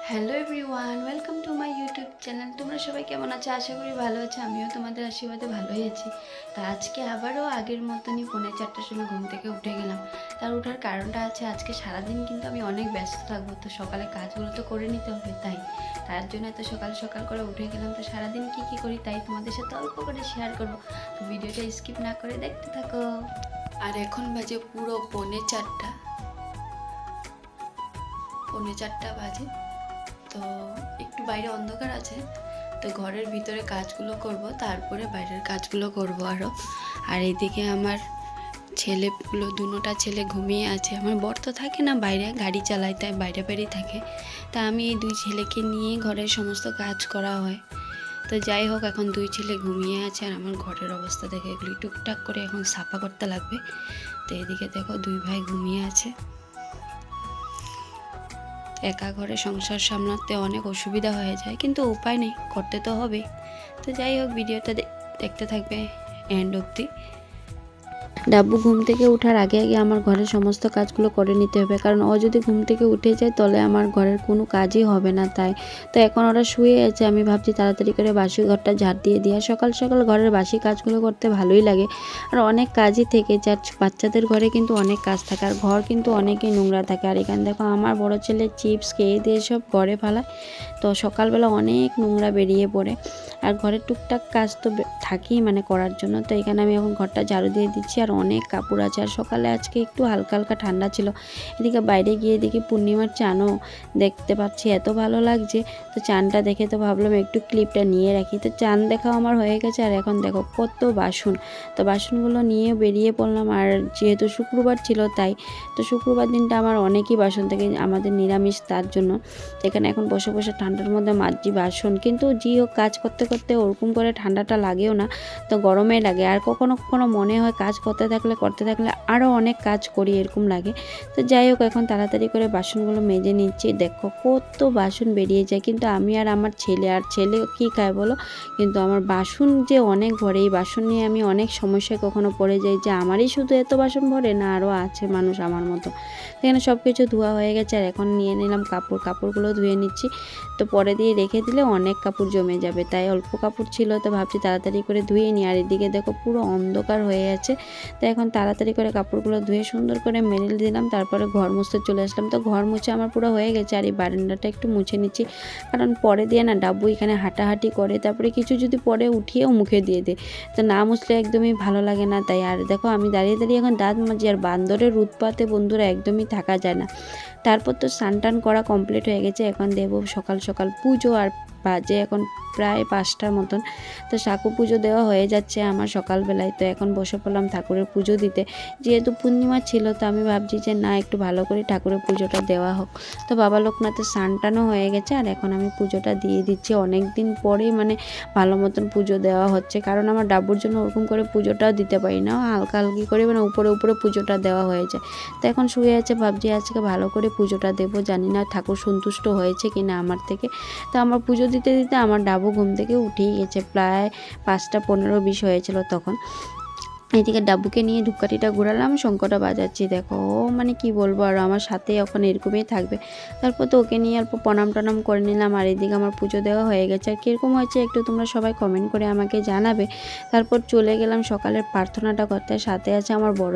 Hello everyone, welcome to my YouTube channel. তোমরা সবাই কেমন আছো? আশা করি ভালো আছো। আমিও তোমাদের আশীর্বাদে ভালোই আছি। তা আজকে আবারও আগের মতনই পৌনে 4টার সময় ঘুম থেকে উঠে গেলাম। তার ওঠার কারণটা আছে, আজকে সারাদিন কিন্তু আমি অনেক ব্যস্ত থাকবো, তো সকালে কাজগুলো তো করে নিতে হবে, তার জন্য এত সকাল সকাল করে উঠে গেলাম। তো সারাদিন কী করি তাই তোমাদের সাথে অল্প করে শেয়ার করবো। তো ভিডিওটা স্কিপ না করে দেখতে থাকো। আর এখন বাজে পুরো পৌনে চারটা বাজে। তো একটু বাইরে অন্ধকার আছে, তো ঘরের ভিতরে কাজগুলো করব, তারপরে বাইরের কাজগুলো করব আরও। আর এইদিকে আমার ছেলেগুলো, দুটোটা ছেলে ঘুমিয়ে আছে। আমার বর তো থাকে না, বাইরে গাড়ি চালায়, তাই বাইরে বাইরেই থাকে। তা আমি এই দুই ছেলেকে নিয়ে ঘরের সমস্ত কাজ করা হয়। তো যাই হোক, এখন দুই ছেলে ঘুমিয়ে আছে আর আমার ঘরের অবস্থা দেখে এগুলি টুকটাক করে এখন সাফা করতে লাগবে। তো এদিকে দেখো দুই ভাই ঘুমিয়ে আছে। একা ঘরে সংসার সামলাতে অনেক অসুবিধা হয়ে যায়, কিন্তু উপায় নেই, করতে তো হবে। তো যাই হোক, ভিডিওটা দেখতে থাকবে এন্ড অবধি। ডাব্বু ঘুম থেকে ওঠার আগে আগে আমার ঘরের সমস্ত কাজগুলো করে নিতে হবে, কারণ ও যদি ঘুম থেকে উঠে যায় তাহলে আমার ঘরের কোনো কাজই হবে না। তাই তো এখন ওরা শুয়ে আছে, আমি ভাবছি তাড়াতাড়ি করে বাসি ঘরটা ঝাড় দিয়ে দিই। আর সকাল সকাল ঘরের বাসি কাজগুলো করতে ভালোই লাগে। আর অনেক কাজই থেকে যায়, বাচ্চাদের ঘরে কিন্তু অনেক কাজ থাকে, আর ঘর কিন্তু অনেকই নোংরা থাকে। আর এখানে দেখো আমার বড় ছেলে চিপস খেয়ে দিয়ে সব ঘরে ফেলায়, তো সকালবেলা অনেক নোংরা বেরিয়ে পড়ে। আর ঘরের টুকটাক কাজ তো থাকেই মানে করার জন্য। তো এখানে আমি এখন ঘরটা ঝাড়ু দিয়ে দিচ্ছি, আর অনেক কাপড় আছে। আর সকালে আজকে একটু হালকা হালকা ঠান্ডা ছিল। এদিকে বাইরে গিয়ে দেখি পূর্ণিমার চানও দেখতে পাচ্ছি, এত ভালো লাগছে। তো চানটা দেখে তো ভাবলাম একটু ক্লিপটা নিয়ে রাখি। তো চান দেখাও আমার হয়ে গেছে। আর এখন দেখো কত বাসন, তো বাসনগুলো নিয়ে বেরিয়ে পড়লাম। আর যেহেতু শুক্রবার ছিল, তাই তো শুক্রবার দিনটা আমার অনেকই বাসন থাকে, আমাদের নিরামিষ, তার জন্য এখানে এখন বসে বসে ঠান্ডার মধ্যে মাজছি বাসন। কিন্তু যে হোক, কাজ করতে করতে ওরকম করে ঠান্ডাটা লাগেও না, তো গরমে লাগে। আর কখনো কখনো মনে হয় কাজ করতে থাকলে আরও অনেক কাজ করি, এরকম লাগে। তো যাই হোক, এখন তাড়াতাড়ি করে বাসনগুলো মেজে নিচ্ছি। দেখো কত বাসন বেরিয়ে যায়, কিন্তু আমি আর আমার ছেলে, আর ছেলে কী খায় বলো, কিন্তু আমার বাসন যে অনেক ভরে। এই বাসন নিয়ে আমি অনেক সমস্যায় কখনো পড়ে যাই, যে আমারই শুধু এত বাসন ভরে, না আরও আছে মানুষ আমার মতো। এখানে সব কিছু ধোয়া হয়ে গেছে, আর এখন নিয়ে নিলাম কাপড়গুলো ধুয়ে নিচ্ছি। তো পরে দিয়ে রেখে দিলে অনেক কাপড় জমে যাবে, তাই অল্প কাপড় ছিল, তো ভাবছি তাড়াতাড়ি করে ধুয়ে নিই। আর এদিকে দেখো পুরো অন্ধকার হয়ে আছে, তো এখন তাড়াতাড়ি করে কাপড়গুলো ধুয়ে সুন্দর করে মেলে দিলাম। তারপরে ঘর মুছতে চলে আসলাম। তো ঘর মুছে আমার পুরো হয়ে গেছে, আর এই বারান্দাটা একটু মুছে নিচ্ছি, কারণ পরে দিয়ে না ডাব্বু এখানে হাঁটাহাঁটি করে, তারপরে কিছু যদি পরে উঠিয়েও মুখে দিয়ে দেয়, তো না মুছলে একদমই ভালো লাগে না। তাই আর দেখো আমি দাঁড়িয়ে দাঁড়িয়ে এখন দাঁত মাজি, আর বান্দরের উৎপাতে বন্ধুরা একদমই থাকা যায় না। তারপর তো স্নান টান করা কমপ্লিট হয়ে গেছে, এখন দেব সকাল সকাল পুজো। আর বাজে এখন প্রায় 5টার মতন, তো সাকু পুজো দেওয়া হয়ে যাচ্ছে আমার সকালবেলায়। তো এখন বসে পড়লাম ঠাকুরের পুজো দিতে। যেহেতু পূর্ণিমা ছিল, তো আমি ভাবছি যে না, একটু ভালো করে ঠাকুরের পুজোটা দেওয়া হোক। তো বাবা লোকনাথের স্নান টানও হয়ে গেছে, আর এখন আমি পুজোটা দিয়ে দিচ্ছি। অনেক দিন পরেই মানে ভালো মতন পুজো দেওয়া হচ্ছে, কারণ আমার ডাব্বুর জন্য ওরকম করে পুজোটাও দিতে পারি না, হালকা হালকি করে মানে উপরে উপরে পুজোটা দেওয়া হয়ে যায়। তো এখন শুয়ে আছে, ভাবছি আজকে ভালো করে পুজোটা দেবো। জানি না ঠাকুর সন্তুষ্ট হয়েছে কি না আমার থেকে। তো আমার পুজো দিতে দিতে আমার ডাবু ঘুম থেকে উঠেই গেছে, প্রায় 5টা 15-20 হয়েছিল তখন। এদিকে ডাব্বুকে নিয়ে ধূপকাঠিটা ঘোরালাম, শঙ্করটা বাজাচ্ছি। দেখো মানে কি বলবো, আর আমার সাথে এখন এরকমই থাকবে। তারপর তো ওকে নিয়ে অল্প প্রণাম টনাম করে নিলাম। আর এদিকে আমার পুজো দেওয়া হয়ে গেছে। আর কীরকম হয়েছে একটু তোমরা সবাই কমেন্ট করে আমাকে জানাবে। তারপর চলে গেলাম সকালের প্রার্থনাটা করতে। সাথে আছে আমার বড়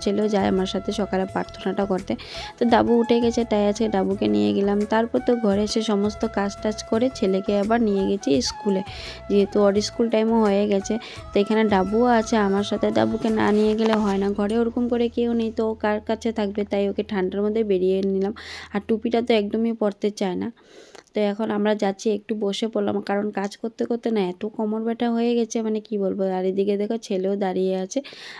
ছেলেও যায় আমার সাথে সকালে প্রার্থনাটা করতে। তো ডাব্বু উঠে গেছে, তাই আছে ডাব্বুকে নিয়ে গেলাম। তারপর তো ঘরে এসে সমস্ত কাজ টাজ করে ছেলেকে আবার নিয়ে গেছি স্কুলে, যেহেতু ওর স্কুল টাইমও হয়ে গেছে। তো এখানে ডাব্বুও আছে আমার সাথে, ডাব্বুকে না নিয়ে গেলে হয় না, ঘরে ওরকম করে কেউ নেই, তো ও কার কাছে থাকবে, তাই ওকে ঠান্ডার মধ্যে বেরিয়ে নিলাম। আর টুপিটা তো একদমই পরতে চায় না। তো এখন আমরা যাচ্ছি, একটু বসে পড়লাম, কারণ কাজ করতে করতে না এত কোমর ব্যথা হয়ে গেছে, মানে কি বলবো। আর এদিকে দেখো ছেলেও দাঁড়িয়ে আছে,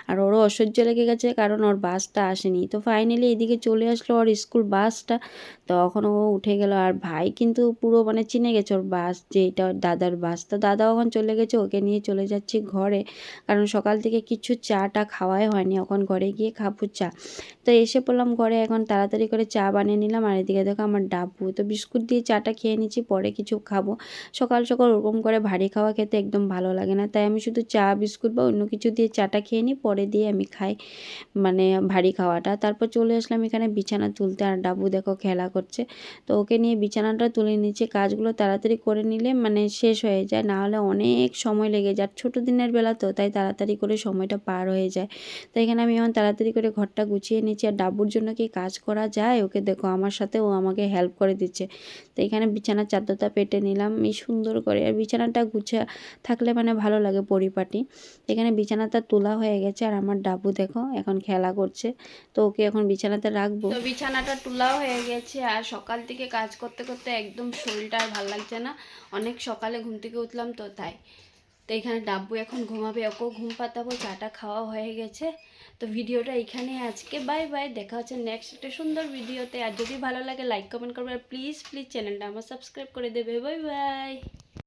আর ওরও অসহ্য লেগে গেছে, কারণ ওর বাসটা আসেনি। তো ফাইনালি এদিকে চলে আসলো ওর স্কুল বাসটা, তখন ও উঠে গেল। আর ভাই কিন্তু পুরো মানে চিনে গেছে ওর বাস, যে এটা ওর দাদার বাস। তো দাদা এখন চলে গেছে, ওকে নিয়ে চলে যাচ্ছি ঘরে, কারণ সকাল থেকে কিছু চাটা খাওয়াই হয়নি, এখন ঘরে গিয়ে খাবো চা। তো এসে পড়লাম ঘরে, এখন তাড়াতাড়ি করে চা বানিয়ে নিলাম। আর এদিকে দেখো আমার ডাব্বু তো বিস্কুট দিয়ে চাটা খেয়ে খেয়ে নিচ্ছি, পরে কিছু খাবো। সকাল সকাল ওরকম করে ভারী খাওয়া খেতে একদম ভালো লাগে না, তাই আমি শুধু চা বিস্কুট বা অন্য কিছু দিয়ে চাটা খেয়ে নিই, পরে দিয়ে আমি খাই মানে ভারী খাওয়াটা। তারপর চলে আসলাম এখানে বিছানা তুলতে, আর ডাবু দেখো খেলা করছে। তো ওকে নিয়ে বিছানাটা তুলে নিচ্ছে। কাজগুলো তাড়াতাড়ি করে নিলে মানে শেষ হয়ে যায়, না হলে অনেক সময় লেগে যায়। ছোটো দিনের বেলা তো, তাই তাড়াতাড়ি করে সময়টা পার হয়ে যায়। তো এখানে আমি এখন তাড়াতাড়ি করে ঘরটা গুছিয়ে নিচ্ছি। আর ডাবুর জন্য কি কাজ করা যায়, ওকে দেখো আমার সাথে ও আমাকে হেল্প করে দিচ্ছে। তো এখানে বিছানার চাদরটা পেতে নিলাম এই সুন্দর করে। আর বিছানাটা গুছা থাকলে মানে ভালো লাগে পরিপাটি। এখানে বিছানাটা তোলা হয়ে গেছে, আর আমার ডাবু দেখো এখন খেলা করছে। তো ওকে এখন বিছানাতে রাখবো। তো বিছানাটা তোলা হয়ে গেছে, আর সকাল থেকে কাজ করতে করতে একদম শরীরটা আর ভালো লাগছে না। অনেক সকালে ঘুম থেকে উঠলাম তো তাই। তো এখানে ডাব্বু এখন ঘুমাবে, ওকেও ঘুম পাতাবো। চাটা খাওয়া হয়ে গেছে। তো ভিডিওটা এখানে আজকে বাই বাই, দেখা হচ্ছে নেক্সট একটা সুন্দর ভিডিওতে। আর যদি ভালো লাগে লাইক কমেন্ট করবে, আর প্লিজ প্লিজ চ্যানেলটা আমার সাবস্ক্রাইব করে দেবে। Bye bye.